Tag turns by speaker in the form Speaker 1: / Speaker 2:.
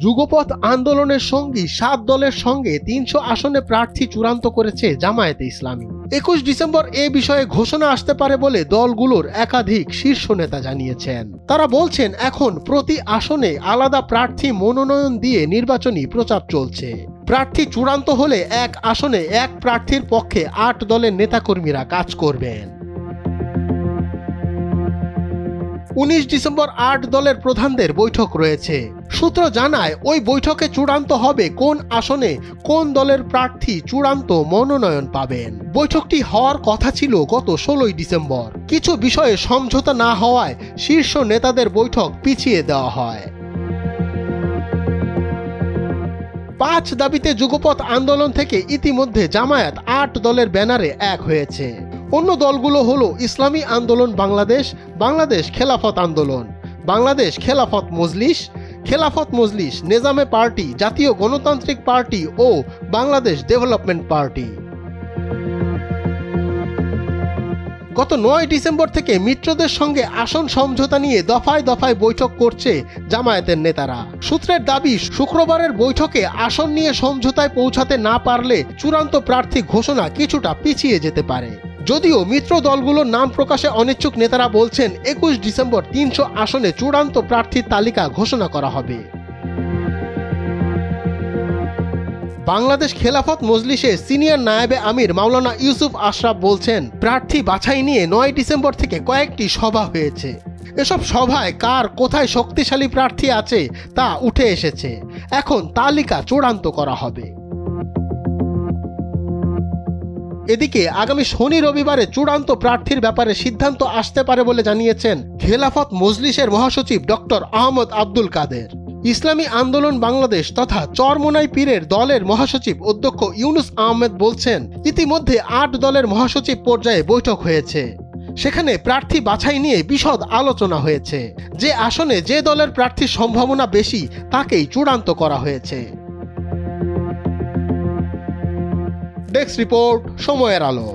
Speaker 1: যুগপথ আন্দোলনের সঙ্গী 7 দলের সঙ্গে 300 আসনে প্রার্থী চূড়ান্ত করেছে জামায়াতে ইসলামী। 21 ডিসেম্বর এ বিষয়ে ঘোষণা আসতে পারে বলে দলগুলোর একাধিক শীর্ষ নেতা জানিয়েছেন। তারা বলছেন এখন প্রতি আসনে আলাদা প্রার্থী মনোনয়ন দিয়ে নির্বাচনী প্রচার চলছে। প্রার্থী চূড়ান্ত হলে এক আসনে এক প্রার্থীর পক্ষে 8 দলের নেতাকর্মীরা কাজ করবেন। 19 ডিসেম্বর 8 দলের প্রধানদের বৈঠক রয়েছে। সূত্র জানায় ওই বৈঠকে চূড়ান্ত হবে কোন আসনে কোন দলের প্রার্থী চূড়ান্ত মনোনয়ন পাবেন। বৈঠকটি হওয়ার কথা ছিল গত 16 ডিসেম্বর। কিছু বিষয়ে সমঝোতা না হওয়ায় শীর্ষ নেতাদের বৈঠক পিছিয়ে দেওয়া হয়। 5 দাবিতে যুগপথ আন্দোলন থেকে ইতিমধ্যে জামায়াত 8 দলের ব্যানারে এক হয়েছে। অন্য দলগুলো হলো ইসলামী আন্দোলন বাংলাদেশ, বাংলাদেশ খেলাফত আন্দোলন, বাংলাদেশ খেলাফত মজলিস, নেজামে পার্টি, জাতীয় গণতান্ত্রিক পার্টি ও বাংলাদেশ ডেভেলপমেন্ট পার্টি। গত 9 ডিসেম্বর থেকে মিত্রদের সঙ্গে আসন সমঝোতা নিয়ে দফায় দফায় বৈঠক করছে জামায়াতের নেতারা। সূত্রের দাবি শুক্রবারের বৈঠকে আসন নিয়ে সমঝোতায় পৌঁছাতে না পারলে চূড়ান্ত প্রার্থী ঘোষণা কিছুটা পিছিয়ে যেতে পারে। যদিও মিত্র দলগুলোর নাম প্রকাশে অনিচ্ছুক নেতারা বলছেন 21 ডিসেম্বর 300 আসনে চূড়ান্ত প্রার্থীর তালিকা ঘোষণা করা হবে। বাংলাদেশ খেলাফত মজলিসের সিনিয়র নায়েবে আমির মাওলানা ইউসুফ আশরাফ বলছেন প্রার্থী বাছাই নিয়ে 9 ডিসেম্বর থেকে কয়েকটি সভা হয়েছে। এসব সভায় কার কোথায় শক্তিশালী প্রার্থী আছে তা উঠে এসেছে। এখন তালিকা চূড়ান্ত করা হবে। এদিকে আগামী শনি রবিবারে চূড়ান্ত প্রার্থীর ব্যাপারে সিদ্ধান্ত আসতে পারে বলে জানিয়েছেন খেলাফত মজলিসের মহাসচিব ডক্টর আহমদ আব্দুল কাদের। ইসলামী আন্দোলন বাংলাদেশ তথা চরমোনাই পীরের দলের মহাসচিব অধ্যক্ষ ইউনুস আহমেদ বলছেন ইতিমধ্যে 8 দলের মহাসচিব পর্যায়ে বৈঠক হয়েছে। সেখানে প্রার্থী বাছাই নিয়ে বিশদ আলোচনা হয়েছে। যে আসনে যে দলের প্রার্থীর সম্ভাবনা বেশি তাকেই চূড়ান্ত করা হয়েছে। ডেস্ক রিপোর্ট, সময়ের আলো।